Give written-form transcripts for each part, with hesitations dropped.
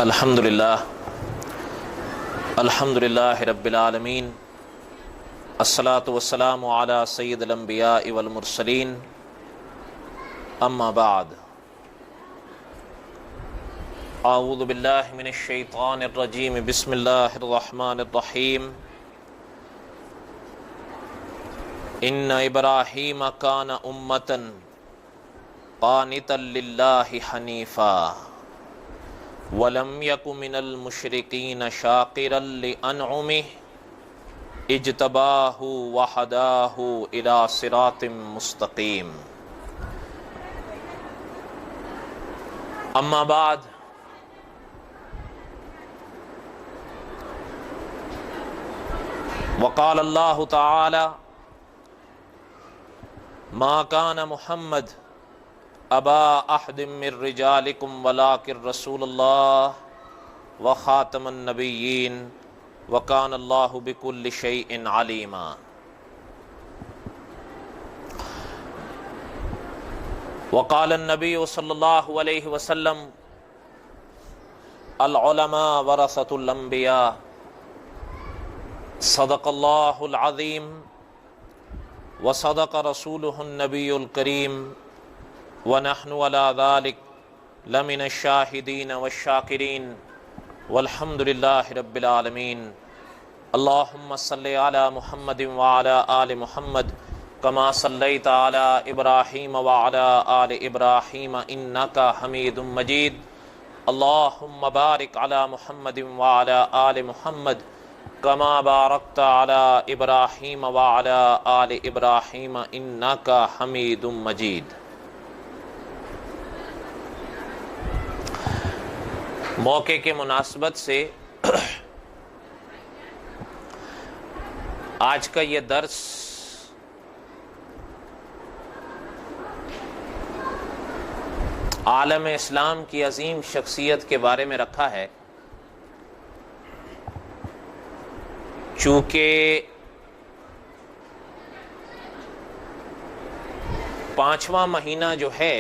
الحمدللہ رب العالمین، الصلاۃ والسلام علی سید الانبیاء والمرسلین، اما بعد، اعوذ باللہ من الشیطان الرجیم، بسم اللہ الرحمن الرحیم۔ ان ابراہیم کان امۃ قانتا للہ حنیفا وَلَمْ يَكُ مِنَ الْمُشْرِكِينَ شَاكِرًا لِأَنْعُمِهِ اجْتَبَاهُ وَهَدَاهُ إِلَى صِرَاطٍ مُسْتَقِيمٍ۔ اما بعد، وقال اللہ تعالی ما كان محمد ابا احد من رجالکم ولکن رسول اللہ وخاتم النبیین وکان اللہ بکل شیء علیما۔ وقال النبی صلی اللہ علیہ وسلم العلماء ورثۃ الانبیاء، صدق اللہ العظیم وصدق رسولہ النبی الکریم، وَنَحْنُ عَلَى ذَلِكَ لَمِنَ الشَّاهِدِينَ وَالشَّاكِرِينَ وَالْحَمْدُ لِلَّهِ رَبِّ الْعَالَمِينَ۔ اللهم صل على محمد وعلى آل محمد كما صليت على إبراهيم وعلى آل إبراهيم إنك حميد مجيد۔ اللهم بارك على محمد وعلى آل محمد كما باركت على إبراهيم وعلى آل إبراهيم إنك حميد مجيد۔ موقع کے مناسبت سے آج کا یہ درس عالم اسلام کی عظیم شخصیت کے بارے میں رکھا ہے، چونکہ 5واں مہینہ جو ہے،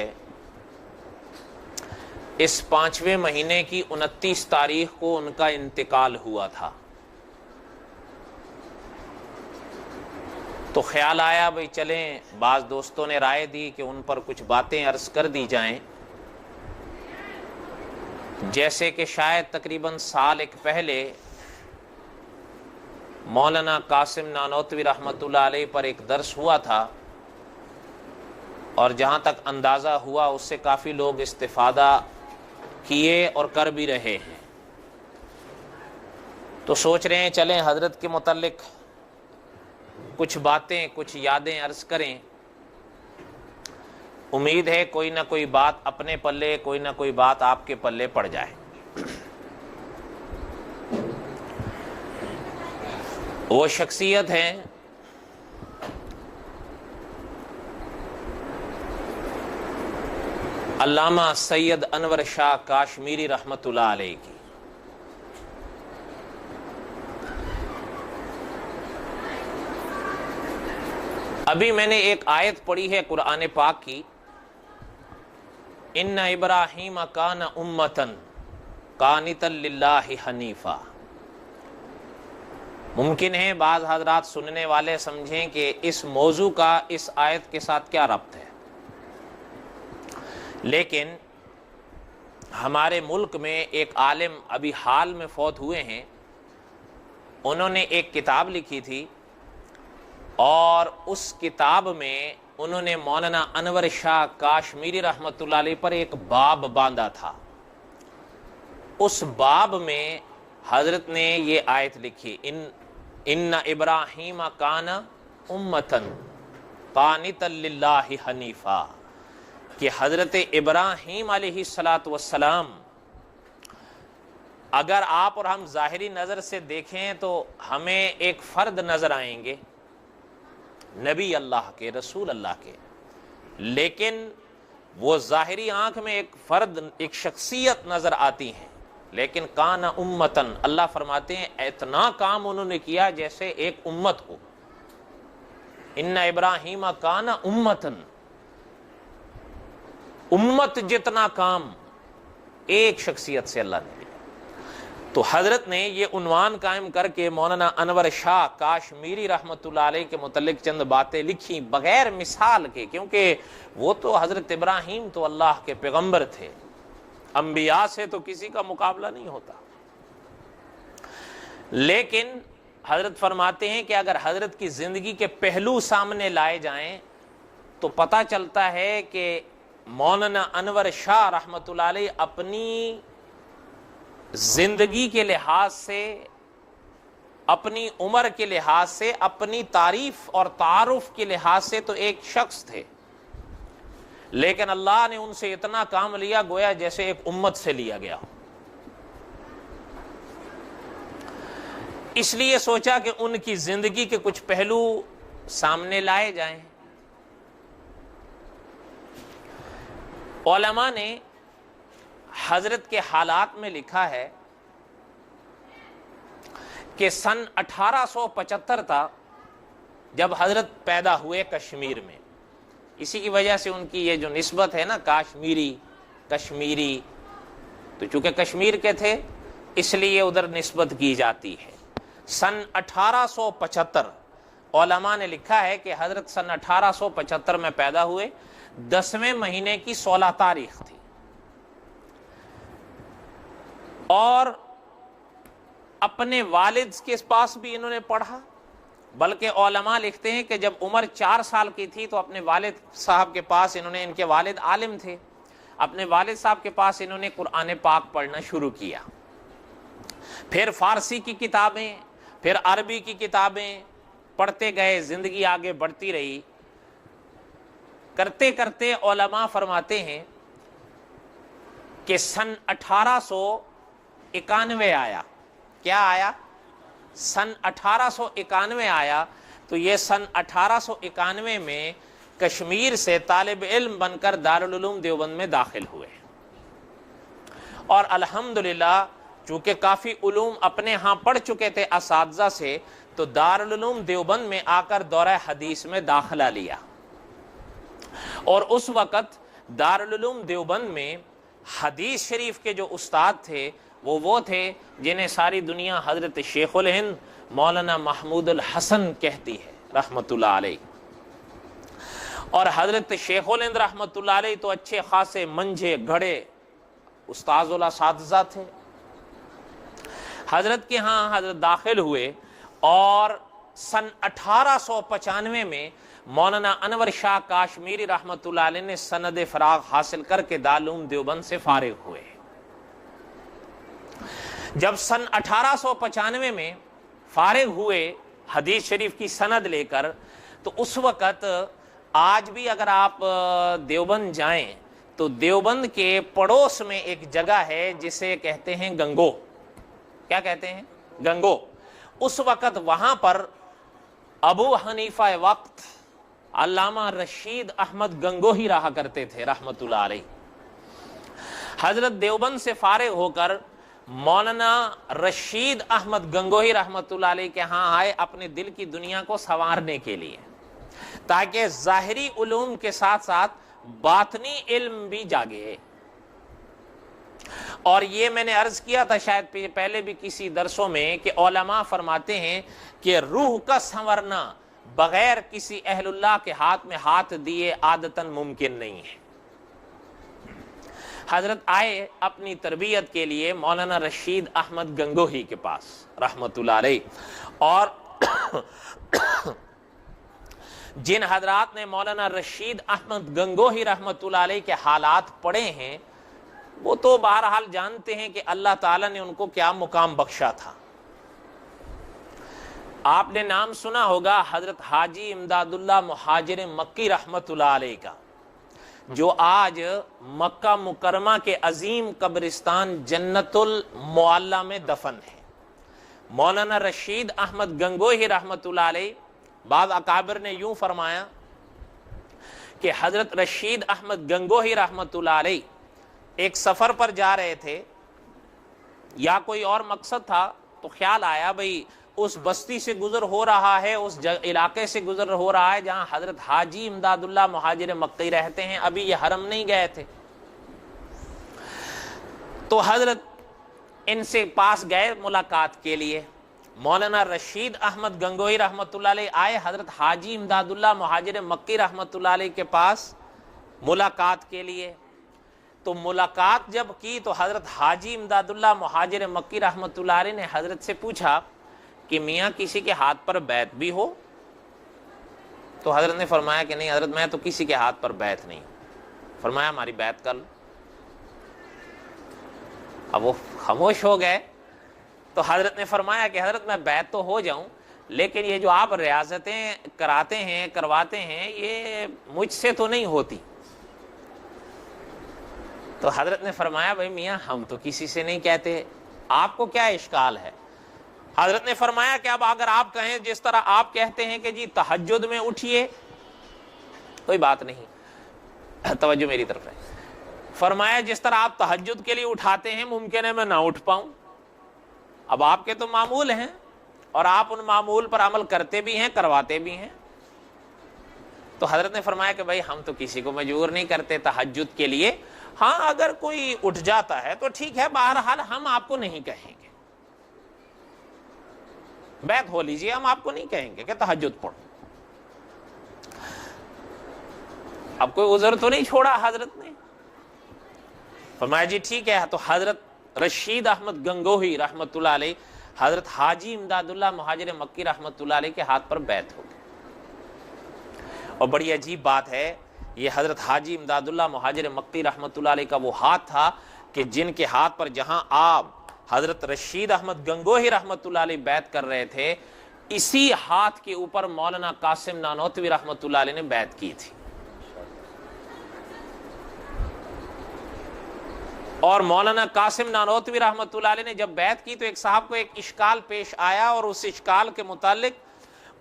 اس 5ویں مہینے کی 29 تاریخ کو ان کا انتقال ہوا تھا، تو خیال آیا بھئی چلیں، بعض دوستوں نے رائے دی کہ ان پر کچھ باتیں عرض کر دی جائیں، جیسے کہ شاید تقریباً سال ایک پہلے مولانا قاسم نانوتوی رحمۃ اللہ علیہ پر ایک درس ہوا تھا، اور جہاں تک اندازہ ہوا اس سے کافی لوگ استفادہ کیے اور کر بھی رہے ہیں، تو سوچ رہے ہیں چلیں حضرت کے متعلق کچھ باتیں، کچھ یادیں عرض کریں۔ امید ہے کوئی نہ کوئی بات اپنے پلے، کوئی نہ کوئی بات آپ کے پلے پڑ جائے۔ وہ شخصیت ہیں علامہ سید انور شاہ کاشمیری رحمۃ اللہ علیہ کی۔ ابھی میں نے ایک آیت پڑھی ہے قرآن پاک کی، ان ابراہیم کان امۃ قانتا للہ حنیفا۔ ممکن ہے بعض حضرات سننے والے سمجھیں کہ اس موضوع کا اس آیت کے ساتھ کیا ربط ہے، لیکن ہمارے ملک میں ایک عالم ابھی حال میں فوت ہوئے ہیں، انہوں نے ایک کتاب لکھی تھی، اور اس کتاب میں انہوں نے مولانا انور شاہ کاشمیری رحمۃ اللہ علیہ پر ایک باب باندھا تھا۔ اس باب میں حضرت نے یہ آیت لکھی، ان ابراہیم کان امۃ قانتا للہ حنیفا، کہ حضرت ابراہیم علیہ السلام اگر آپ اور ہم ظاہری نظر سے دیکھیں تو ہمیں ایک فرد نظر آئیں گے، نبی اللہ کے، رسول اللہ کے، لیکن وہ ظاہری آنکھ میں ایک فرد، ایک شخصیت نظر آتی ہے، لیکن کان امتن، اللہ فرماتے ہیں اتنا کام انہوں نے کیا جیسے ایک امت ہو۔ ان ابراہیم کان امتن، امت جتنا کام ایک شخصیت سے اللہ نے لیا۔ تو حضرت نے یہ عنوان قائم کر کے مولانا انور شاہ کاشمیری رحمۃ اللہ علیہ کے متعلق چند باتیں لکھی بغیر مثال کے، کیونکہ وہ تو حضرت ابراہیم تو اللہ کے پیغمبر تھے، انبیاء سے تو کسی کا مقابلہ نہیں ہوتا، لیکن حضرت فرماتے ہیں کہ اگر حضرت کی زندگی کے پہلو سامنے لائے جائیں تو پتہ چلتا ہے کہ مولانا انور شاہ رحمۃ اللہ علیہ اپنی زندگی کے لحاظ سے، اپنی عمر کے لحاظ سے، اپنی تعریف اور تعارف کے لحاظ سے تو ایک شخص تھے، لیکن اللہ نے ان سے اتنا کام لیا گویا جیسے ایک امت سے لیا گیا ہو۔ اس لیے سوچا کہ ان کی زندگی کے کچھ پہلو سامنے لائے جائیں۔ علماء نے حضرت کے حالات میں لکھا ہے کہ سن 1875 تھا جب حضرت پیدا ہوئے کشمیر میں، اسی کی وجہ سے ان کی یہ جو نسبت ہے نا کشمیری، تو چونکہ کشمیر کے تھے اس لیے ادھر نسبت کی جاتی ہے۔ سن 1875 علماء نے لکھا ہے کہ حضرت سن 1875 میں پیدا ہوئے، 10ویں مہینے کی 16 تاریخ تھی، اور اپنے والد کے پاس بھی انہوں نے پڑھا، بلکہ علماء لکھتے ہیں کہ جب عمر 4 سال کی تھی تو اپنے والد صاحب کے پاس ان کے والد عالم تھے، اپنے والد صاحب کے پاس انہوں نے قرآن پاک پڑھنا شروع کیا، پھر فارسی کی کتابیں، پھر عربی کی کتابیں پڑھتے گئے، زندگی آگے بڑھتی رہی، کرتے کرتے علماء فرماتے ہیں کہ سن 1891 آیا۔ کیا آیا؟ سن 1891 آیا، تو یہ سن 1891 میں کشمیر سے طالب علم بن کر دارالعلوم دیوبند میں داخل ہوئے، اور الحمدللہ چونکہ کافی علوم اپنے ہاں پڑھ چکے تھے اساتذہ سے، تو دارالعلوم دیوبند میں آ کر دورہ حدیث میں داخلہ لیا، اور اس وقت دارالعلوم دیوبند میں حدیث شریف کے جو استاد تھے وہ تھے جنہیں ساری دنیا حضرت شیخ الہند مولانا محمود الحسن کہتی ہے رحمت اللہ علیہ، اور حضرت شیخ الہند رحمت اللہ علیہ تو اچھے خاصے منجھے گھڑے استاذ الاساتذہ تھے۔ حضرت کے ہاں حضرت داخل ہوئے، اور سن 1895 میں مولانا انور شاہ کاشمیری رحمت اللہ علیہ نے سند فراغ حاصل کر کے دارالعلوم دیوبند سے فارغ ہوئے۔ جب سن 1895 میں فارغ ہوئے حدیث شریف کی سند لے کر، تو اس وقت آج بھی اگر آپ دیوبند جائیں تو دیوبند کے پڑوس میں ایک جگہ ہے جسے کہتے ہیں گنگو۔ کیا کہتے ہیں؟ گنگو۔ اس وقت وہاں پر ابو حنیفہ وقت علامہ رشید احمد گنگوہی رہا کرتے تھے رحمت اللہ علیہ۔ حضرت دیوبند سے فارغ ہو کر مولانا رشید احمد گنگوہی رحمت اللہ علیہ کے ہاں آئے اپنے دل کی دنیا کو سنوارنے کے لیے، تاکہ ظاہری علوم کے ساتھ ساتھ باطنی علم بھی جاگے۔ اور یہ میں نے عرض کیا تھا شاید پہلے بھی کسی درسوں میں کہ علماء فرماتے ہیں کہ روح کا سنورنا بغیر کسی اہل اللہ کے ہاتھ میں ہاتھ دیے عادتاً ممکن نہیں ہے۔ حضرت آئے اپنی تربیت کے لیے مولانا رشید احمد گنگوہی کے پاس رحمت اللہ علیہ، اور جن حضرات نے مولانا رشید احمد گنگوہی رحمت اللہ علیہ کے حالات پڑھے ہیں وہ تو بہرحال جانتے ہیں کہ اللہ تعالیٰ نے ان کو کیا مقام بخشا تھا۔ آپ نے نام سنا ہوگا حضرت حاجی امداد اللہ مہاجر مکی رحمت اللہ علیہ کا، جو آج مکہ مکرمہ کے عظیم قبرستان جنت المعلی میں دفن ہے۔ مولانا رشید احمد گنگوہی رحمت اللہ علیہ، بعض اکابر نے یوں فرمایا کہ حضرت رشید احمد گنگوہی رحمت اللہ علیہ ایک سفر پر جا رہے تھے یا کوئی اور مقصد تھا، تو خیال آیا بھئی اس بستی سے گزر ہو رہا ہے، اس علاقے سے گزر ہو رہا ہے جہاں حضرت حاجی امداد اللہ مہاجر مکی رہتے ہیں، ابھی یہ حرم نہیں گئے تھے۔ تو حضرت ان سے پاس گئے ملاقات کے لیے. مولانا رشید احمد گنگوہی رحمۃ اللہ علیہ آئے حضرت حاجی امداد اللہ مہاجر مکی رحمۃ اللہ علیہ کے پاس ملاقات کے لیے. تو ملاقات جب کی تو حضرت حاجی امداد اللہ مہاجر مکی رحمۃ اللہ علیہ نے حضرت سے پوچھا کہ میاں کسی کے ہاتھ پر بیعت بھی ہو؟ تو حضرت نے فرمایا کہ نہیں حضرت میں تو کسی کے ہاتھ پر بیعت نہیں. فرمایا ہماری بیعت کر لو. اب وہ خاموش ہو گئے. تو حضرت نے فرمایا کہ حضرت میں بیعت تو ہو جاؤں لیکن یہ جو آپ ریاضتیں کراتے ہیں کرواتے ہیں یہ مجھ سے تو نہیں ہوتی. تو حضرت نے فرمایا بھائی میاں ہم تو کسی سے نہیں کہتے, آپ کو کیا اشکال ہے؟ حضرت نے فرمایا کہ اب اگر آپ کہیں جس طرح آپ کہتے ہیں کہ جی تہجد میں اٹھیے, کوئی بات نہیں, توجہ میری طرف ہے. فرمایا جس طرح آپ تہجد کے لیے اٹھاتے ہیں ممکن ہے میں نہ اٹھ پاؤں. اب آپ کے تو معمول ہیں اور آپ ان معمول پر عمل کرتے بھی ہیں کرواتے بھی ہیں. تو حضرت نے فرمایا کہ بھائی ہم تو کسی کو مجبور نہیں کرتے تہجد کے لیے, ہاں اگر کوئی اٹھ جاتا ہے تو ٹھیک ہے, بہرحال ہم آپ کو نہیں کہیں گے بیعت ہو لیجئے, ہم آپ کو نہیں کہیں گے کہ تہجد پڑھو. اب کوئی عذر تو نہیں چھوڑا حضرت نے. فرمایا جی ٹھیک ہے. تو حضرت رشید احمد گنگوہی رحمۃ اللہ علیہ حضرت حاجی امداد اللہ مہاجر مکی رحمۃ اللہ علیہ کے ہاتھ پر بیعت ہو گئی. اور بڑی عجیب بات ہے, یہ حضرت حاجی امداد اللہ مہاجر مکی رحمۃ اللہ علیہ کا وہ ہاتھ تھا کہ جن کے ہاتھ پر جہاں آپ حضرت رشید احمد گنگوہی رحمۃ اللہ علیہ بیعت کر رہے تھے, اسی ہاتھ کے اوپر مولانا قاسم نانوتوی رحمۃ اللہ علیہ نے بیعت کی تھی. اور مولانا قاسم نانوتوی رحمۃ اللہ علیہ نے جب بیعت کی تو ایک صاحب کو ایک اشکال پیش آیا, اور اس اشکال کے متعلق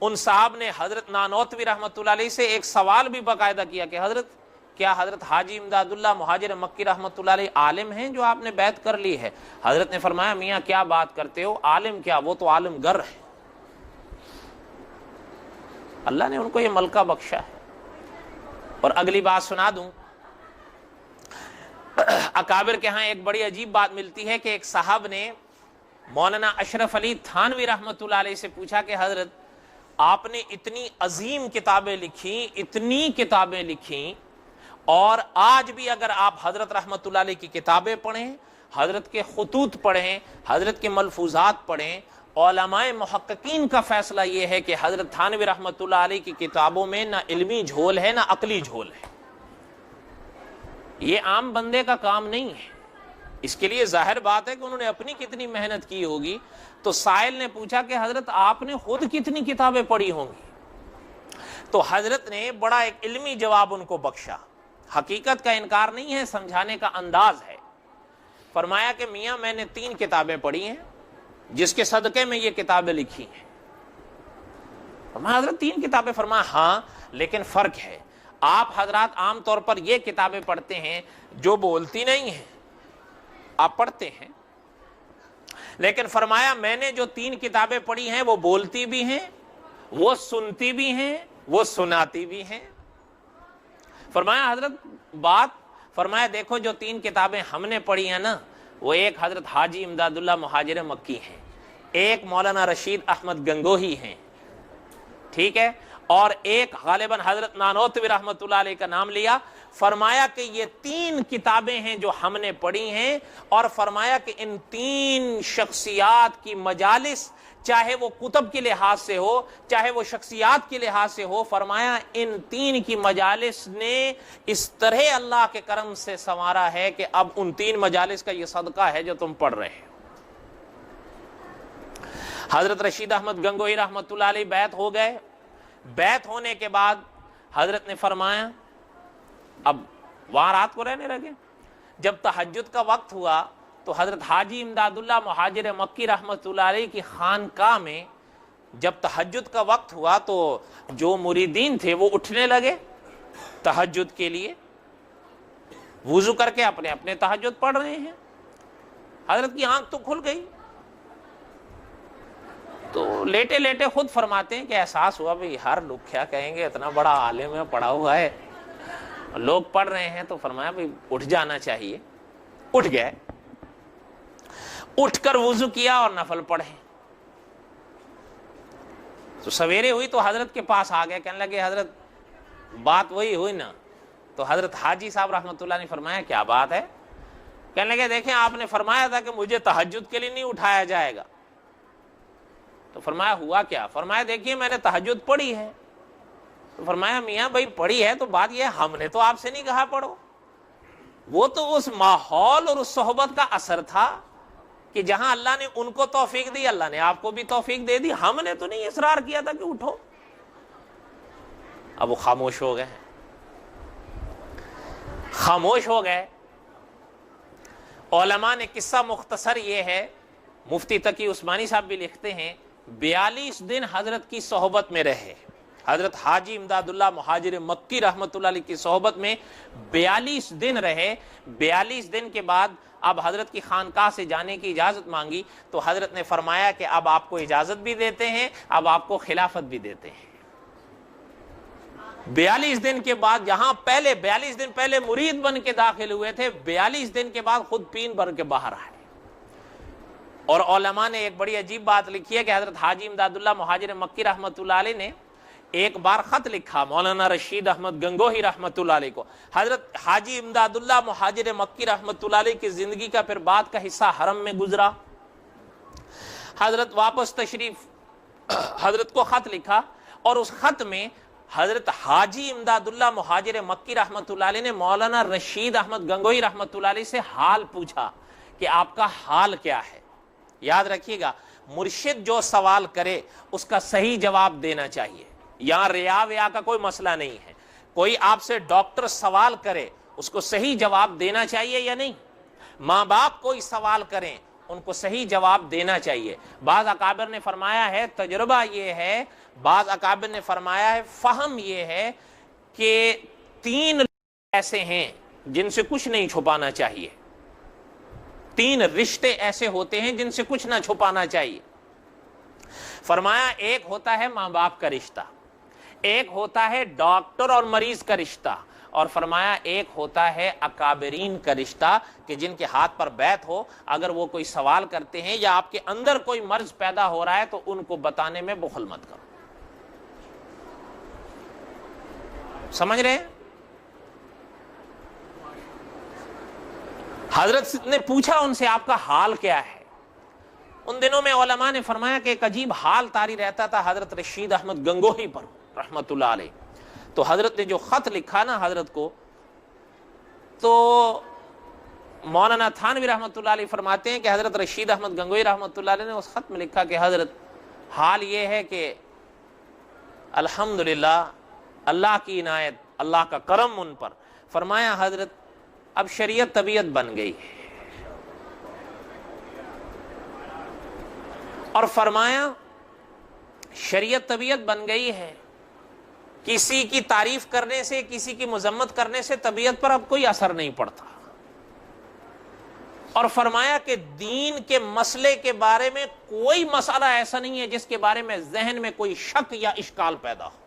ان صاحب نے حضرت نانوتوی رحمۃ اللہ علیہ سے ایک سوال بھی باقاعدہ کیا کہ حضرت کیا حضرت حاجی امداد اللہ مہاجر مکی رحمۃ اللہ علیہ عالم ہیں جو آپ نے بیعت کر لی ہے؟ حضرت نے فرمایا میاں کیا بات کرتے ہو, عالم کیا, وہ تو عالم گر ہے. اللہ نے ان کو یہ ملکہ بخشا ہے. اور اگلی بات سنا دوں, اکابر کے ہاں ایک بڑی عجیب بات ملتی ہے کہ ایک صاحب نے مولانا اشرف علی تھانوی رحمۃ اللہ علیہ سے پوچھا کہ حضرت آپ نے اتنی عظیم کتابیں لکھی, اتنی کتابیں لکھی, اور آج بھی اگر آپ حضرت رحمۃ اللہ علیہ کی کتابیں پڑھیں, حضرت کے خطوط پڑھیں, حضرت کے ملفوظات پڑھیں, علماء محققین کا فیصلہ یہ ہے کہ حضرت تھانوی رحمۃ اللہ علیہ کی کتابوں میں نہ علمی جھول ہے نہ عقلی جھول ہے. یہ عام بندے کا کام نہیں ہے. اس کے لیے ظاہر بات ہے کہ انہوں نے اپنی کتنی محنت کی ہوگی. تو سائل نے پوچھا کہ حضرت آپ نے خود کتنی کتابیں پڑھی ہوں گی؟ تو حضرت نے بڑا ایک علمی جواب ان کو بخشا. حقیقت کا انکار نہیں ہے, سمجھانے کا انداز ہے. فرمایا کہ میاں میں نے 3 کتابیں پڑھی ہیں جس کے صدقے میں یہ کتابیں لکھی ہیں. فرمایا حضرت 3 کتابیں؟ فرمایا ہاں, لیکن فرق ہے. آپ حضرات عام طور پر یہ کتابیں پڑھتے ہیں جو بولتی نہیں ہیں, آپ پڑھتے ہیں, لیکن فرمایا میں نے جو 3 کتابیں پڑھی ہیں وہ بولتی بھی ہیں, وہ سنتی بھی ہیں, وہ سناتی بھی ہیں. فرمایا حضرت بات, فرمایا دیکھو جو 3 کتابیں ہم نے پڑھی ہیں نا, وہ ایک حضرت حاجی امداد اللہ مہاجر مکی ہیں, ایک مولانا رشید احمد گنگوہی ہیں, ٹھیک ہے, اور ایک غالباً حضرت نانوتوی رحمۃ اللہ علیہ کا نام لیا. فرمایا کہ یہ 3 کتابیں ہیں جو ہم نے پڑھی ہیں, اور فرمایا کہ ان 3 شخصیات کی مجالس, چاہے وہ کتب کے لحاظ سے ہو چاہے وہ شخصیات کے لحاظ سے ہو, فرمایا ان 3 کی مجالس نے اس طرح اللہ کے کرم سے سنوارا ہے کہ اب ان 3 مجالس کا یہ صدقہ ہے جو تم پڑھ رہے ہو. حضرت رشید احمد گنگوہی رحمۃ اللہ علیہ بیعت ہو گئے. بیعت ہونے کے بعد حضرت نے فرمایا اب وہاں رات کو رہنے لگے. جب تہجد کا وقت ہوا تو حضرت حاجی امداد اللہ مہاجر مکی رحمۃ اللہ علیہ کی خانقاہ میں جب تہجد کا وقت ہوا تو جو مریدین تھے وہ اٹھنے لگے تہجد کے لیے, وضو کر کے اپنے اپنے تہجد پڑھ رہے ہیں. حضرت کی آنکھ تو کھل گئی, تو لیٹے لیٹے خود فرماتے ہیں کہ احساس ہوا بھئی ہر لوگ کیا کہیں گے, اتنا بڑا عالم ہے, پڑھا ہوا ہے, لوگ پڑھ رہے ہیں, تو فرمایا بھئی اٹھ جانا چاہیے. اٹھ گئے. اٹھ کر وضو کیا اور نفل پڑھے. تو سویرے ہوئی تو حضرت کے پاس آ گئے, کہنے لگے حضرت بات وہی ہوئی نا. تو حضرت حاجی صاحب رحمۃ اللہ نے فرمایا کیا بات ہے؟ کہنے لگے دیکھیں آپ نے فرمایا تھا کہ مجھے تہجد کے لیے نہیں اٹھایا جائے گا. تو فرمایا ہوا کیا؟ فرمایا دیکھیے میں نے تہجد پڑھی ہے. تو فرمایا میاں بھائی پڑھی ہے تو بات یہ ہے ہم نے تو آپ سے نہیں کہا پڑھو, وہ تو اس ماحول اور اس صحبت کا اثر تھا کہ جہاں اللہ نے ان کو توفیق دی اللہ نے آپ کو بھی توفیق دے دی, ہم نے تو نہیں اصرار کیا تھا کہ اٹھو. اب وہ خاموش ہو گئے, خاموش ہو گئے. علماء نے قصہ مختصر یہ ہے, مفتی تقی عثمانی صاحب بھی لکھتے ہیں 42 دن حضرت کی صحبت میں رہے. حضرت حاجی امداد اللہ مہاجر مکی رحمۃ اللہ علیہ کی صحبت میں 42 دن رہے. 42 دن کے بعد اب حضرت کی خانقاہ سے جانے کی اجازت مانگی تو حضرت نے فرمایا کہ اب آپ کو اجازت بھی دیتے ہیں, اب آپ کو خلافت بھی دیتے ہیں. 42 دن کے بعد, جہاں پہلے 42 دن پہلے مرید بن کے داخل ہوئے تھے, 42 دن کے بعد خود پین بن کے باہر آئے. اور علماء نے ایک بڑی عجیب بات لکھی ہے کہ حضرت حاجی امداد اللہ مہاجر مکی رحمۃ اللہ علیہ نے ایک بار خط لکھا مولانا رشید احمد گنگوہی رحمۃ اللہ علیہ کو. حضرت حاجی امداد اللہ مہاجر مکی رحمۃ اللہ علیہ کی زندگی کا پھر بعد کا حصہ حرم میں گزرا. حضرت واپس تشریف, حضرت کو خط لکھا اور اس خط میں حضرت حاجی امداد اللہ مہاجر مکی رحمۃ اللہ علیہ نے مولانا رشید احمد گنگوہی رحمۃ اللہ علیہ سے حال پوچھا کہ آپ کا حال کیا ہے. یاد رکھیے گا, مرشد جو سوال کرے اس کا صحیح جواب دینا چاہیے. یہاں ریا ویا کا کوئی مسئلہ نہیں ہے. کوئی آپ سے ڈاکٹر سوال کرے اس کو صحیح جواب دینا چاہیے یا نہیں. ماں باپ کوئی سوال کریں ان کو صحیح جواب دینا چاہیے. بعض اکابر نے فرمایا ہے, تجربہ یہ ہے, بعض اکابر نے فرمایا ہے, فہم یہ ہے کہ 3 ایسے ہیں جن سے کچھ نہیں چھپانا چاہیے. 3 رشتے ایسے ہوتے ہیں جن سے کچھ نہ چھپانا چاہیے. فرمایا ایک ہوتا ہے ماں باپ کا رشتہ, ایک ہوتا ہے ڈاکٹر اور مریض کا رشتہ, اور فرمایا ایک ہوتا ہے اکابرین کا رشتہ کہ جن کے ہاتھ پر بیعت ہو, اگر وہ کوئی سوال کرتے ہیں یا آپ کے اندر کوئی مرض پیدا ہو رہا ہے تو ان کو بتانے میں بخل مت کرو. سمجھ رہے ہیں؟ حضرت نے پوچھا ان سے آپ کا حال کیا ہے. ان دنوں میں علماء نے فرمایا کہ ایک عجیب حال طاری رہتا تھا حضرت رشید احمد گنگوہی پر رحمت اللہ علیہ. تو حضرت نے جو خط لکھا نا حضرت کو, تو مولانا تھانوی رحمت اللہ علیہ فرماتے ہیں کہ حضرت رشید احمد گنگوہی رحمت اللہ علیہ نے اس خط میں لکھا کہ حضرت حال یہ ہے کہ الحمدللہ اللہ کی عنایت, اللہ کا کرم ان پر. فرمایا حضرت اب شریعت طبیعت بن گئی ہے, اور فرمایا شریعت طبیعت بن گئی ہے, کسی کی تعریف کرنے سے کسی کی مذمت کرنے سے طبیعت پر اب کوئی اثر نہیں پڑتا. اور فرمایا کہ دین کے مسئلے کے بارے میں کوئی مسئلہ ایسا نہیں ہے جس کے بارے میں ذہن میں کوئی شک یا اشکال پیدا ہو.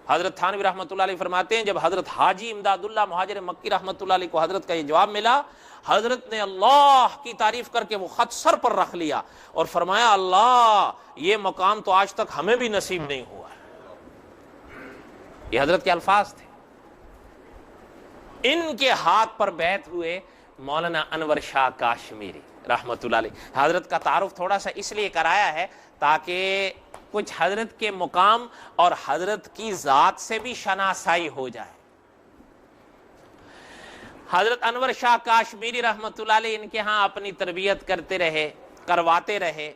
حضرت تھانوی رحمۃ اللہ علیہ فرماتے ہیں جب حضرت حاجی امداد اللہ مہاجر مکی رحمۃ اللہ علیہ کو حضرت کا یہ جواب ملا, حضرت نے اللہ کی تعریف کر کے وہ خط سر پر رکھ لیا اور فرمایا اللہ یہ مقام تو آج تک ہمیں بھی نصیب نہیں ہوا ہے. یہ حضرت کے الفاظ تھے. ان کے ہاتھ پر بیعت ہوئے مولانا انور شاہ کاشمیری رحمت اللہ علیہ. حضرت کا تعارف تھوڑا سا اس لیے کرایا ہے تاکہ کچھ حضرت کے مقام اور حضرت کی ذات سے بھی شناسائی ہو جائے. حضرت انور شاہ کاشمیری رحمت اللہ علیہ ان کے ہاں اپنی تربیت کرتے رہے, کرواتے رہے.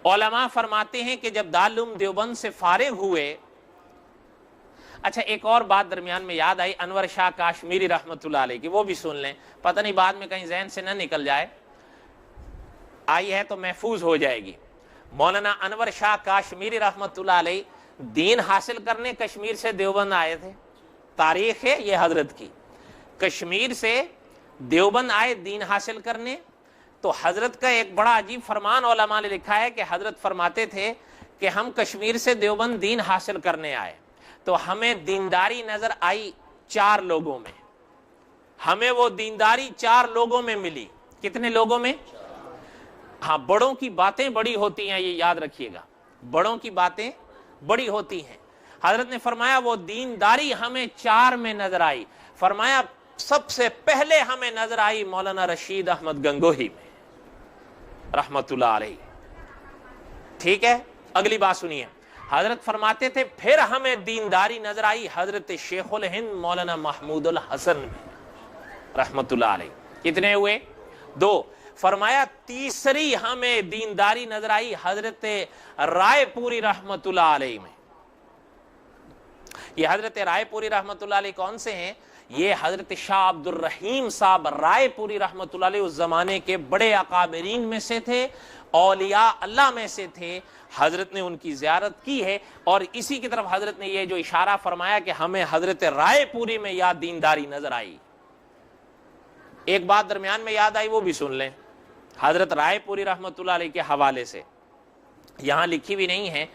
علماء فرماتے ہیں کہ جب دارالعلوم دیوبند سے فارغ ہوئے, اچھا ایک اور بات درمیان میں یاد آئی انور شاہ کاشمیری رحمت اللہ علیہ کی, وہ بھی سن لیں, پتہ نہیں بعد میں کہیں ذہن سے نہ نکل جائے, آئی ہے تو محفوظ ہو جائے گی. مولانا انور شاہ کاشمیری رحمت اللہ علیہ دین حاصل کرنے کشمیر سے دیوبند آئے تھے. تاریخ ہے یہ حضرت کی, کشمیر سے دیوبند آئے دین حاصل کرنے. تو حضرت کا ایک بڑا عجیب فرمان علماء نے لکھا ہے کہ حضرت فرماتے تھے کہ ہم کشمیر سے دیوبند دین حاصل کرنے آئے تو ہمیں دینداری نظر آئی 4 لوگوں میں. ہمیں وہ دینداری 4 لوگوں میں ملی. کتنے لوگوں میں؟ ہاں، بڑوں کی باتیں بڑی ہوتی ہیں، یہ یاد رکھیے گا، بڑوں کی باتیں بڑی ہوتی ہیں. حضرت نے فرمایا وہ دینداری ہمیں 4 میں نظر آئی. فرمایا سب سے پہلے ہمیں نظر آئی مولانا رشید احمد گنگوہی میں رحمت اللہ علیہ. ٹھیک ہے، اگلی بات سنیے. حضرت فرماتے تھے پھر ہمیں دینداری نظر آئی حضرت شیخ الہند مولانا محمود الحسن میں رحمت اللہ علیہ. کتنے ہوئے؟ 2. فرمایا تیسری ہمیں دینداری نظر آئی حضرت رائے پوری رحمت اللہ علیہ میں. یہ حضرت رائے پوری رحمت اللہ علیہ کون سے ہیں؟ یہ حضرت شاہ عبد الرحیم صاحب رائے پوری رحمت اللہ علیہ اس زمانے کے بڑے اکابرین میں سے تھے، اولیاء اللہ میں سے تھے. حضرت نے ان کی زیارت کی ہے، اور اسی کی طرف حضرت نے یہ جو اشارہ فرمایا کہ ہمیں حضرت رائے پوری میں یا دینداری نظر آئی. ایک بات درمیان میں یاد آئی، وہ بھی سن لیں. حضرت رائے پوری رحمت اللہ علیہ کے حوالے سے یہاں لکھی بھی نہیں ہے.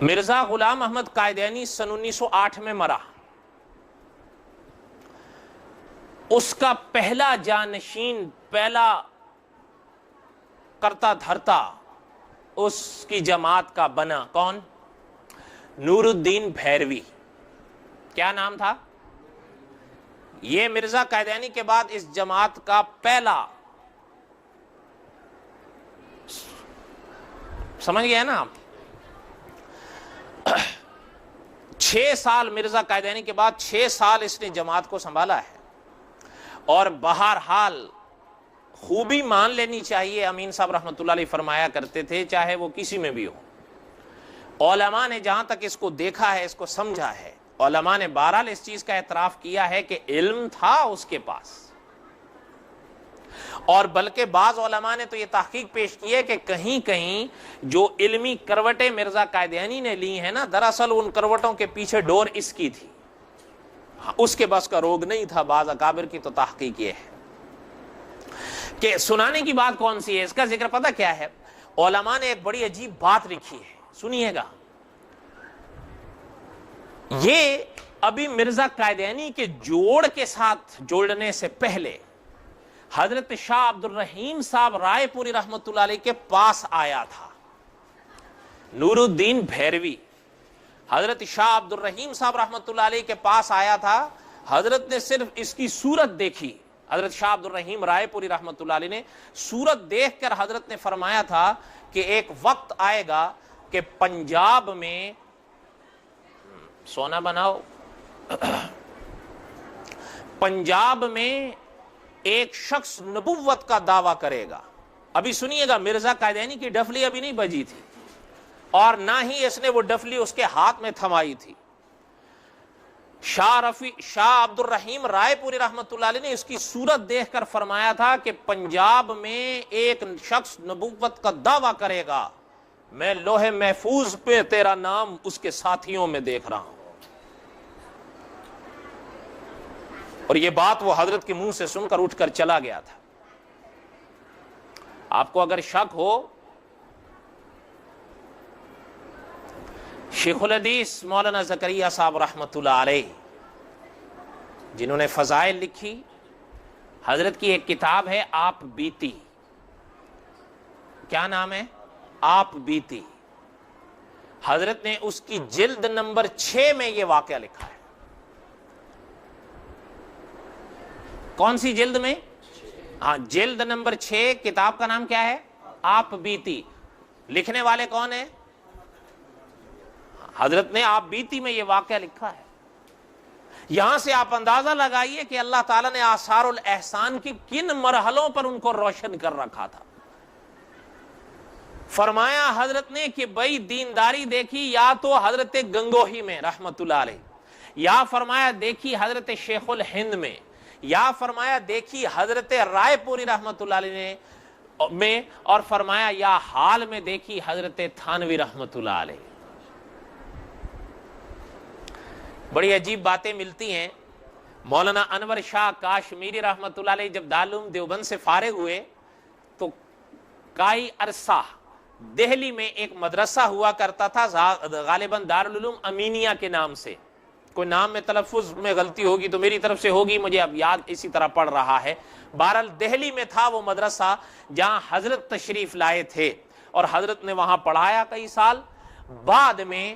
مرزا غلام احمد قائدینی سن 1908 میں مرا. اس کا پہلا جانشین، پہلا کرتا دھرتا اس کی جماعت کا بنا کون؟ نور الدین بھیروی. کیا نام تھا؟ یہ مرزا قائدینی کے بعد اس جماعت کا پہلا، سمجھ گئے نا آپ؟ 6 سال مرزا قائدینی کے بعد 6 سال اس نے جماعت کو سنبھالا ہے. اور بہرحال خوبی مان لینی چاہیے، امین صاحب رحمۃ اللہ علیہ فرمایا کرتے تھے چاہے وہ کسی میں بھی ہو، علماء نے جہاں تک اس کو دیکھا ہے، اس کو سمجھا ہے، علماء نے بہرحال اس چیز کا اعتراف کیا ہے کہ علم تھا اس کے پاس. اور بلکہ بعض علماء نے تو یہ تحقیق پیش کی ہے کہ کہیں کہیں جو علمی کروٹیں مرزا قائدینی نے لی ہیں نا، دراصل ان کروٹوں کے پیچھے ڈور اس کی تھی، اس کے بس کا روگ نہیں تھا. بعض اکابر کی تو تحقیق یہ ہے کہ سنانے کی بات کون سی ہے، اس کا ذکر پتہ کیا ہے؟ علماء نے ایک بڑی عجیب بات لکھی ہے، سنیے گا. یہ ابھی مرزا قائدینی کے جوڑ کے ساتھ جوڑنے سے پہلے حضرت شاہ عبد الرحیم صاحب رائے پوری رحمت اللہ علیہ کے پاس آیا تھا نور الدین بھیروی. حضرت شاہ عبد الرحیم صاحب رحمت اللہ علیہ کے پاس آیا تھا. حضرت نے صرف اس کی صورت دیکھی، حضرت شاہ عبد الرحیم رائے پوری رحمت اللہ علیہ نے صورت دیکھ کر حضرت نے فرمایا تھا کہ ایک وقت آئے گا کہ پنجاب میں سونا بناؤ، پنجاب میں ایک شخص نبوت کا دعویٰ کرے گا. ابھی سنیے گا، مرزا قائدینی کی ڈفلی ابھی نہیں بجی تھی، اور نہ ہی اس نے وہ ڈفلی اس کے ہاتھ میں تھمائی تھی. شاہ عبد الرحیم رائے پوری رحمت اللہ علیہ نے اس کی صورت دیکھ کر فرمایا تھا کہ پنجاب میں ایک شخص نبوت کا دعویٰ کرے گا، میں لوح محفوظ پہ تیرا نام اس کے ساتھیوں میں دیکھ رہا ہوں. اور یہ بات وہ حضرت کے منہ سے سن کر اٹھ کر چلا گیا تھا. آپ کو اگر شک ہو، شیخ الحدیث مولانا زکریا صاحب رحمت اللہ علیہ جنہوں نے فضائل لکھی، حضرت کی ایک کتاب ہے آپ بیتی. کیا نام ہے؟ آپ بیتی. حضرت نے اس کی جلد نمبر 6 میں یہ واقعہ لکھا ہے. کون سی جلد میں؟ ہاں، جلد نمبر 6. کتاب کا نام کیا ہے؟ آپ بیتی. لکھنے والے کون ہیں؟ حضرت نے آپ بیتی میں یہ واقعہ لکھا ہے. یہاں سے آپ اندازہ لگائیے کہ اللہ تعالیٰ نے آثار الاحسان کی کن مرحلوں پر ان کو روشن کر رکھا تھا. فرمایا حضرت نے کہ بھائی دینداری دیکھی یا تو حضرت گنگوہی میں رحمت اللہ علیہ، یا فرمایا دیکھی حضرت شیخ الہند میں، یا فرمایا دیکھی حضرت رائے پوری رحمت اللہ علیہ میں، اور فرمایا یا حال میں دیکھی حضرت تھانوی رحمت اللہ علیہ. بڑی عجیب باتیں ملتی ہیں. مولانا انور شاہ کاشمیری رحمت اللہ علیہ جب دارالعلوم دیوبند سے فارغ ہوئے تو کئی عرصہ دہلی میں ایک مدرسہ ہوا کرتا تھا غالباً دارالعلوم امینیہ کے نام سے، کوئی نام میں تلفظ میں غلطی ہوگی تو میری طرف سے ہوگی، مجھے اب یاد اسی طرح پڑھ رہا ہے۔ بہرحال دہلی میں تھا وہ مدرسہ جہاں حضرت تشریف لائے تھے، اور حضرت نے وہاں پڑھایا کئی سال۔ بعد میں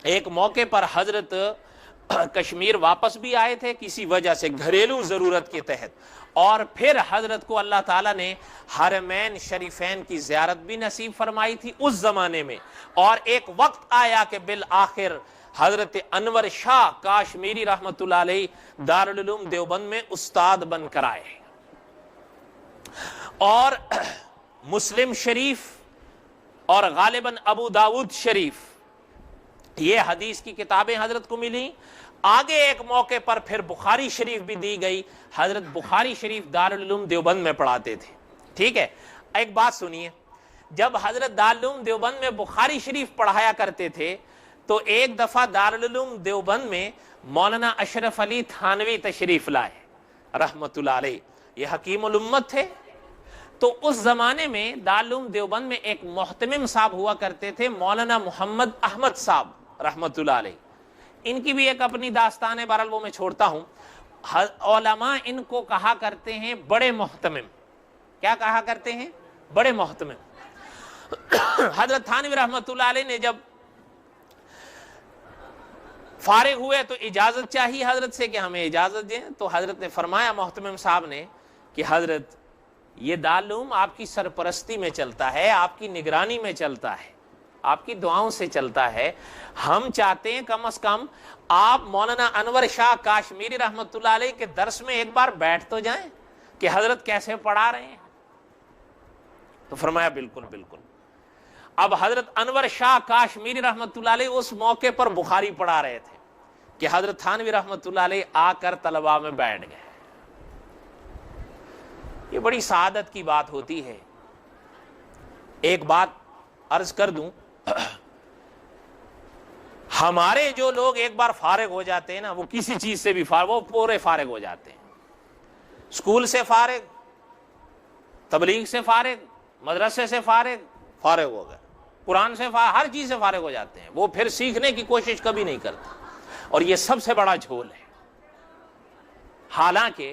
ایک موقع پر حضرت کشمیر واپس بھی آئے تھے کسی وجہ سے، گھریلو ضرورت کے تحت، اور پھر حضرت کو اللہ تعالیٰ نے حرمین شریفین کی زیارت بھی نصیب فرمائی تھی اس زمانے میں، اور ایک وقت آیا کہ بالآخر حضرت انور شاہ کاشمیری رحمت اللہ علیہ دارالعلوم دیوبند میں استاد بن کر آئے، اور مسلم شریف اور غالباً ابو داود شریف یہ حدیث کی کتابیں حضرت کو ملی۔ آگے ایک موقع پر پھر بخاری شریف بھی دی گئی، حضرت بخاری شریف دارالعلوم دیوبند میں پڑھاتے تھے۔ ٹھیک ہے، ایک بات سنیے، جب حضرت دارالعلوم دیوبند میں بخاری شریف پڑھایا کرتے تھے تو ایک دفعہ دارالعلوم دیوبند میں مولانا اشرف علی تھانوی تشریف لائے رحمت اللہ علیہ، یہ حکیم الامت تھے۔ تو اس زمانے میں دارالعلوم دیوبند میں ایک محتمم صاحب ہوا کرتے تھے، مولانا محمد احمد صاحب رحمت اللہ علیہ، ان کی بھی ایک اپنی داستان ہے، بہرحال وہ میں چھوڑتا ہوں۔ علماء ان کو کہا کرتے ہیں بڑے محتمم، کیا کہا کرتے ہیں؟ بڑے محتمم۔ حضرت تھانوی رحمت اللہ علیہ نے جب فارغ ہوئے تو اجازت چاہیے حضرت سے کہ ہمیں اجازت دیں، تو حضرت نے فرمایا محتمم صاحب نے کہ حضرت یہ دارالعلوم آپ کی سرپرستی میں چلتا ہے، آپ کی نگرانی میں چلتا ہے، آپ کی دعاؤں سے چلتا ہے، ہم چاہتے ہیں کم از کم آپ مولانا انور شاہ کاشمیری رحمت اللہ علیہ کے درس میں ایک بار بیٹھ تو جائیں کہ حضرت کیسے پڑھا رہے ہیں۔ تو فرمایا بالکل بالکل۔ اب حضرت انور شاہ کاشمیری رحمت اللہ علیہ اس موقع پر بخاری پڑھا رہے تھے کہ حضرت تھانوی رحمت اللہ علیہ آ کر طلباء میں بیٹھ گئے۔ یہ بڑی سعادت کی بات ہوتی ہے۔ ایک بات عرض کر دوں، ہمارے جو لوگ ایک بار فارغ ہو جاتے ہیں نا، وہ کسی چیز سے بھی فارغ، وہ پورے فارغ ہو جاتے ہیں، اسکول سے فارغ، تبلیغ سے فارغ، مدرسے سے فارغ ہو گئے، قرآن سے فارغ، ہر چیز سے فارغ ہو جاتے ہیں، وہ پھر سیکھنے کی کوشش کبھی نہیں کرتے، اور یہ سب سے بڑا جھول ہے۔ حالانکہ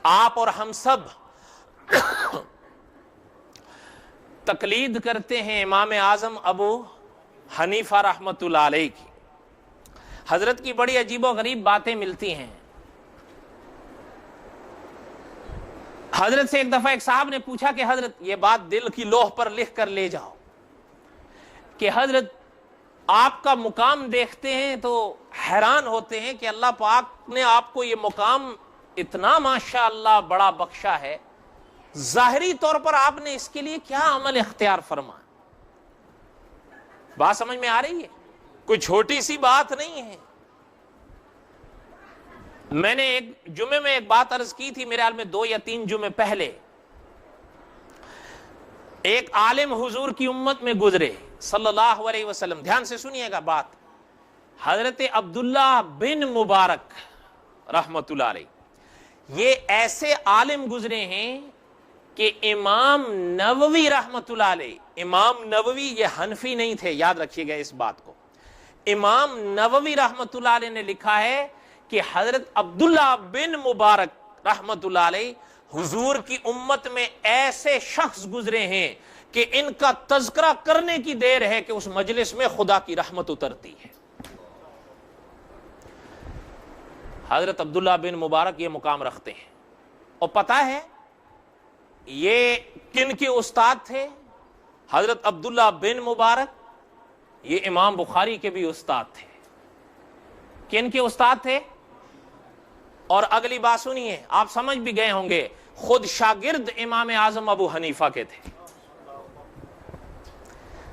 آپ اور ہم سب تقلید کرتے ہیں امام اعظم ابو حنیفہ رحمت اللہ علیہ کی۔ حضرت کی بڑی عجیب و غریب باتیں ملتی ہیں۔ حضرت سے ایک دفعہ ایک صاحب نے پوچھا کہ حضرت یہ بات دل کی لوح پر لکھ کر لے جاؤ کہ حضرت آپ کا مقام دیکھتے ہیں تو حیران ہوتے ہیں کہ اللہ پاک نے آپ کو یہ مقام اتنا ماشاءاللہ بڑا بخشا ہے، ظاہری طور پر آپ نے اس کے لیے کیا عمل اختیار فرمایا؟ بات سمجھ میں آ رہی ہے؟ کوئی چھوٹی سی بات نہیں ہے۔ میں نے ایک جمعے میں ایک بات عرض کی تھی، میرے خیال میں 2 یا 3 جمعے پہلے، ایک عالم حضور کی امت میں گزرے صلی اللہ علیہ وسلم، دھیان سے سنیے گا بات، حضرت عبداللہ بن مبارک رحمت اللہ علیہ، یہ ایسے عالم گزرے ہیں کہ امام نووی رحمت اللہ علیہ، امام نووی یہ حنفی نہیں تھے، یاد رکھیے گا اس بات کو، امام نووی رحمت اللہ علیہ نے لکھا ہے کہ حضرت عبداللہ بن مبارک رحمت اللہ علیہ حضور کی امت میں ایسے شخص گزرے ہیں کہ ان کا تذکرہ کرنے کی دیر ہے کہ اس مجلس میں خدا کی رحمت اترتی ہے۔ حضرت عبداللہ بن مبارک یہ مقام رکھتے ہیں، اور پتہ ہے یہ کن کے استاد تھے؟ حضرت عبداللہ بن مبارک یہ امام بخاری کے بھی استاد تھے۔ کن کے استاد تھے؟ اور اگلی بات سنیے، آپ سمجھ بھی گئے ہوں گے، خود شاگرد امام اعظم ابو حنیفہ کے تھے۔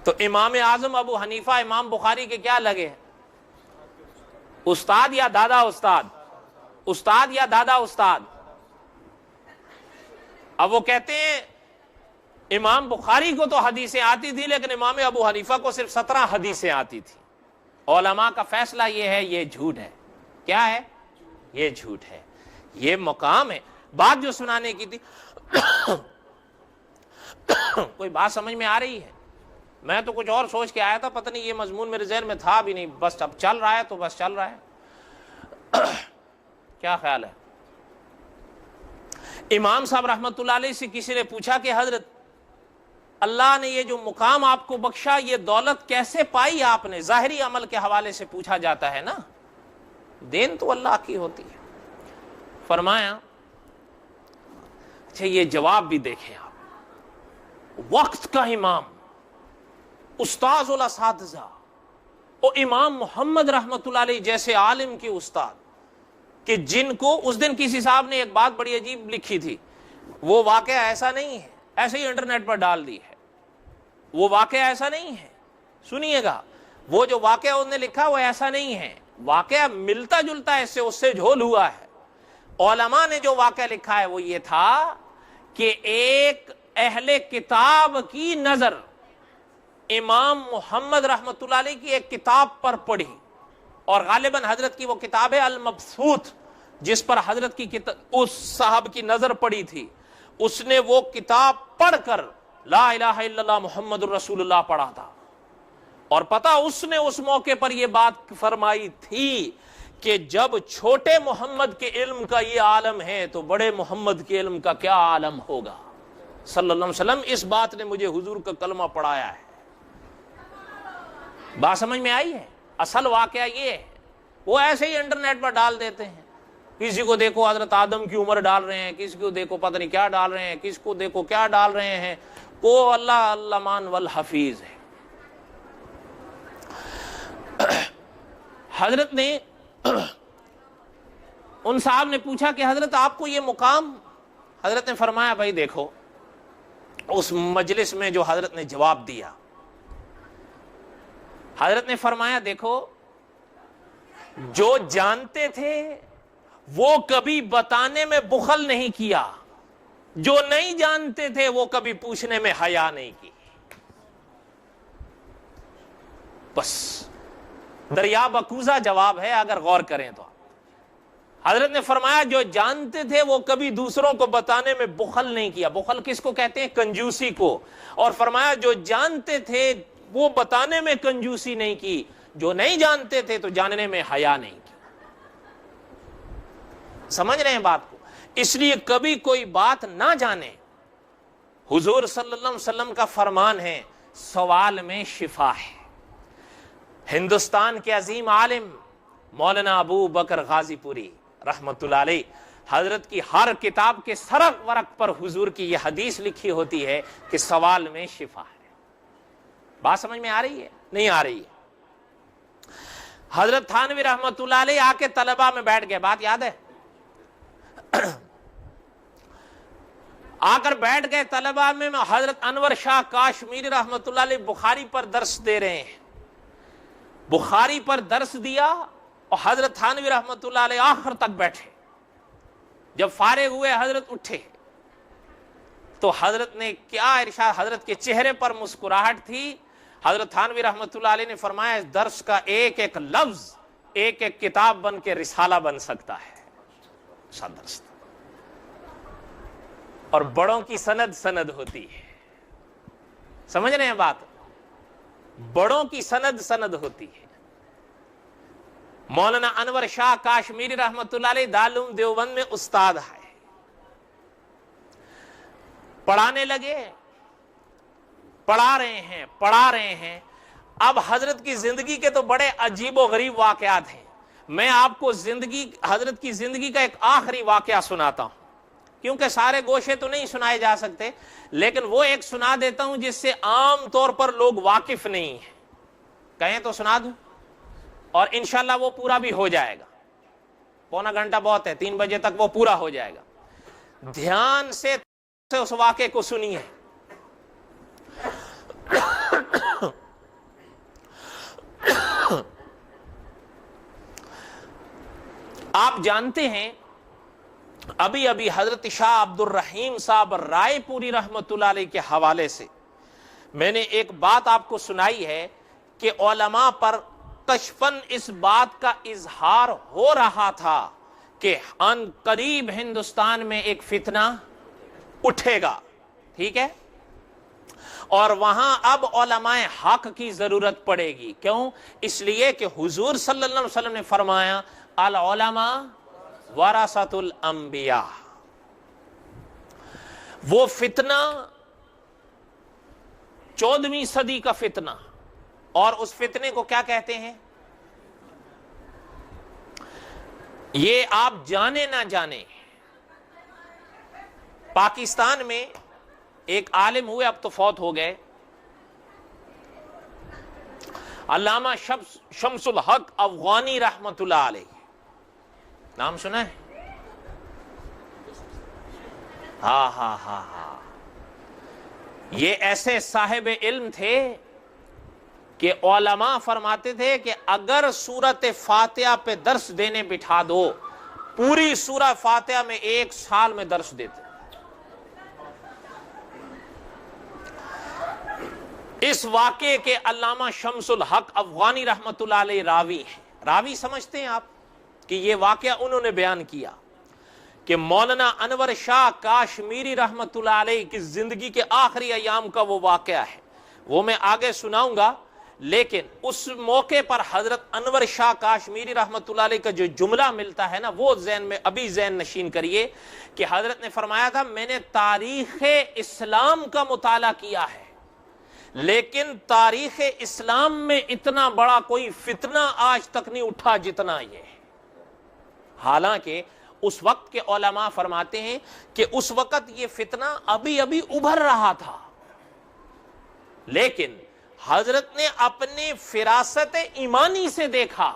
تو امام اعظم ابو حنیفہ امام بخاری کے کیا لگے؟ استاد یا دادا استاد؟ استاد یا دادا استاد؟ اب وہ کہتے ہیں امام بخاری کو تو حدیثیں آتی تھی لیکن امام ابو حنیفہ کو صرف 17 حدیثیں آتی تھی۔ علماء کا فیصلہ یہ ہے یہ جھوٹ ہے۔ کیا ہے؟ یہ جھوٹ ہے، یہ مقام ہے۔ بات جو سنانے کی تھی، کوئی بات سمجھ میں آ رہی ہے؟ میں تو کچھ اور سوچ کے آیا تھا، پتہ نہیں یہ مضمون میرے ذہن میں تھا بھی نہیں، بس اب چل رہا ہے تو بس چل رہا ہے۔ کیا خیال ہے؟ امام صاحب رحمۃ اللہ علیہ سے کسی نے پوچھا کہ حضرت اللہ نے یہ جو مقام آپ کو بخشا، یہ دولت کیسے پائی آپ نے؟ ظاہری عمل کے حوالے سے پوچھا جاتا ہے نا، دین تو اللہ کی ہوتی ہے۔ فرمایا اچھا یہ جواب بھی دیکھیں آپ، وقت کا امام، استاذ الاساتذہ، اور امام محمد رحمۃ اللہ علیہ جیسے عالم کے استاد، کہ جن کو اس دن کسی صاحب نے ایک بات بڑی عجیب لکھی تھی، وہ واقعہ ایسا نہیں ہے، ایسے ہی انٹرنیٹ پر ڈال دی ہے، وہ واقعہ ایسا نہیں ہے، سنیے گا، وہ جو واقعہ انہوں نے لکھا وہ ایسا نہیں ہے، واقعہ ملتا جلتا ہے اس سے جھول ہوا ہے۔ علماء نے جو واقعہ لکھا ہے وہ یہ تھا کہ ایک اہل کتاب کی نظر امام محمد رحمۃ اللہ علیہ کی ایک کتاب پر پڑھی، اور غالباً حضرت کی وہ کتاب ہے المبسوط، جس پر حضرت کی اس صاحب کی نظر پڑی تھی۔ اس نے وہ کتاب پڑھ کر لا الہ الا اللہ محمد الرسول اللہ پڑھا تھا، اور پتہ اس نے اس موقع پر یہ بات فرمائی تھی کہ جب چھوٹے محمد کے علم کا یہ عالم ہے تو بڑے محمد کے علم کا کیا عالم ہوگا، صلی اللہ علیہ وسلم۔ اس بات نے مجھے حضور کا کلمہ پڑھایا ہے۔ بات سمجھ میں آئی ہے؟ اصل واقعہ یہ ہے، وہ ایسے ہی انٹرنیٹ پر ڈال دیتے ہیں، کسی کو دیکھو حضرت آدم کی عمر ڈال رہے ہیں، کسی کو دیکھو پتہ نہیں کیا ڈال رہے ہیں، کسی کو دیکھو کیا ڈال رہے ہیں، وہ اللہ علمان والحفیظ ہے۔ حضرت نے ان صاحب نے پوچھا کہ حضرت آپ کو یہ مقام، حضرت نے فرمایا بھائی دیکھو، اس مجلس میں جو حضرت نے جواب دیا، حضرت نے فرمایا دیکھو، جو جانتے تھے وہ کبھی بتانے میں بخل نہیں کیا، جو نہیں جانتے تھے وہ کبھی پوچھنے میں حیا نہیں کی۔ بس دریا بکوزہ جواب ہے اگر غور کریں تو۔ حضرت نے فرمایا جو جانتے تھے وہ کبھی دوسروں کو بتانے میں بخل نہیں کیا۔ بخل کس کو کہتے ہیں؟ کنجوسی کو۔ اور فرمایا جو جانتے تھے وہ بتانے میں کنجوسی نہیں کی، جو نہیں جانتے تھے تو جاننے میں حیا نہیں کی۔ سمجھ رہے ہیں بات کو؟ اس لیے کبھی کوئی بات نہ جانے، حضور صلی اللہ علیہ وسلم کا فرمان ہے سوال میں شفا ہے۔ ہندوستان کے عظیم عالم مولانا ابو بکر غازی پوری رحمت اللہ علیہ، حضرت کی ہر کتاب کے سرق ورق پر حضور کی یہ حدیث لکھی ہوتی ہے کہ سوال میں شفا ہے۔ بات سمجھ میں آ رہی ہے؟ نہیں آ رہی ہے؟ حضرت تھانوی رحمت اللہ علیہ آ کے طلبہ میں بیٹھ گئے، بات یاد ہے؟ آ کر بیٹھ گئے طلبہ میں، حضرت انور شاہ کاشمیری رحمت اللہ علیہ بخاری پر درس دے رہے ہیں، بخاری پر درس دیا، اور حضرت تھانوی رحمت اللہ علیہ آخر تک بیٹھے۔ جب فارغ ہوئے حضرت اٹھے تو حضرت نے کیا ارشاد، حضرت کے چہرے پر مسکراہٹ تھی۔ حضرت تھانوی رحمت اللہ علیہ نے فرمایا اس درس کا ایک ایک لفظ ایک ایک کتاب بن کے رسالہ بن سکتا ہے، ایسا درس تھا۔ اور بڑوں کی سند سند ہوتی ہے، سمجھ رہے ہیں بات؟ بڑوں کی سند سند ہوتی ہے۔ مولانا انور شاہ کاشمیری رحمت اللہ علیہ دارالعلوم دیوبند میں استاد ہے، پڑھانے لگے، پڑھا رہے ہیں۔ اب حضرت کی زندگی کے تو بڑے عجیب و غریب واقعات ہیں۔ میں آپ کو حضرت کی زندگی کا ایک آخری واقعہ سناتا ہوں، کیونکہ سارے گوشے تو نہیں سنائے جا سکتے، لیکن وہ ایک سنا دیتا ہوں جس سے عام طور پر لوگ واقف نہیں ہیں۔ کہیں تو سنا دوں، اور انشاءاللہ وہ پورا بھی ہو جائے گا، پونا گھنٹہ بہت ہے، 3 بجے تک وہ پورا ہو جائے گا۔ دھیان سے اس واقعے کو سنیے۔ آپ جانتے ہیں ابھی ابھی حضرت شاہ عبد الرحیم صاحب رائے پوری رحمت اللہ علیہ کے حوالے سے میں نے ایک بات آپ کو سنائی ہے کہ علماء پر کشفاً اس بات کا اظہار ہو رہا تھا کہ ان قریب ہندوستان میں ایک فتنہ اٹھے گا، ٹھیک ہے؟ اور وہاں اب علماء حق کی ضرورت پڑے گی. کیوں؟ اس لیے کہ حضور صلی اللہ علیہ وسلم نے فرمایا العلماء ورثۃ الانبیاء. وہ فتنہ 14ویں صدی کا فتنہ، اور اس فتنے کو کیا کہتے ہیں؟ یہ آپ جانے نہ جانے، پاکستان میں ایک عالم ہوئے، اب تو فوت ہو گئے، علامہ شمس الحق افغانی رحمت اللہ علیہ. نام سنا ہے؟ ہاں. یہ ایسے صاحب علم تھے کہ علماء فرماتے تھے کہ اگر سورۃ فاتحہ پہ درس دینے بٹھا دو، پوری سورہ فاتحہ میں 1 سال میں درس دیتے. اس واقعے کے علامہ شمس الحق افغانی رحمت اللہ علیہ راوی ہیں. راوی سمجھتے ہیں آپ کہ یہ واقعہ انہوں نے بیان کیا کہ مولانا انور شاہ کاشمیری رحمت اللہ علیہ کی زندگی کے آخری ایام کا وہ واقعہ ہے. وہ میں آگے سناؤں گا، لیکن اس موقع پر حضرت انور شاہ کاشمیری رحمت اللہ علیہ کا جو جملہ ملتا ہے نا، وہ ذہن میں ابھی ذہن نشین کریے کہ حضرت نے فرمایا تھا میں نے تاریخ اسلام کا مطالعہ کیا ہے، لیکن تاریخ اسلام میں اتنا بڑا کوئی فتنہ آج تک نہیں اٹھا جتنا یہ. حالانکہ اس وقت کے علماء فرماتے ہیں کہ اس وقت یہ فتنہ ابھی ابھر رہا تھا، لیکن حضرت نے اپنے فراست ایمانی سے دیکھا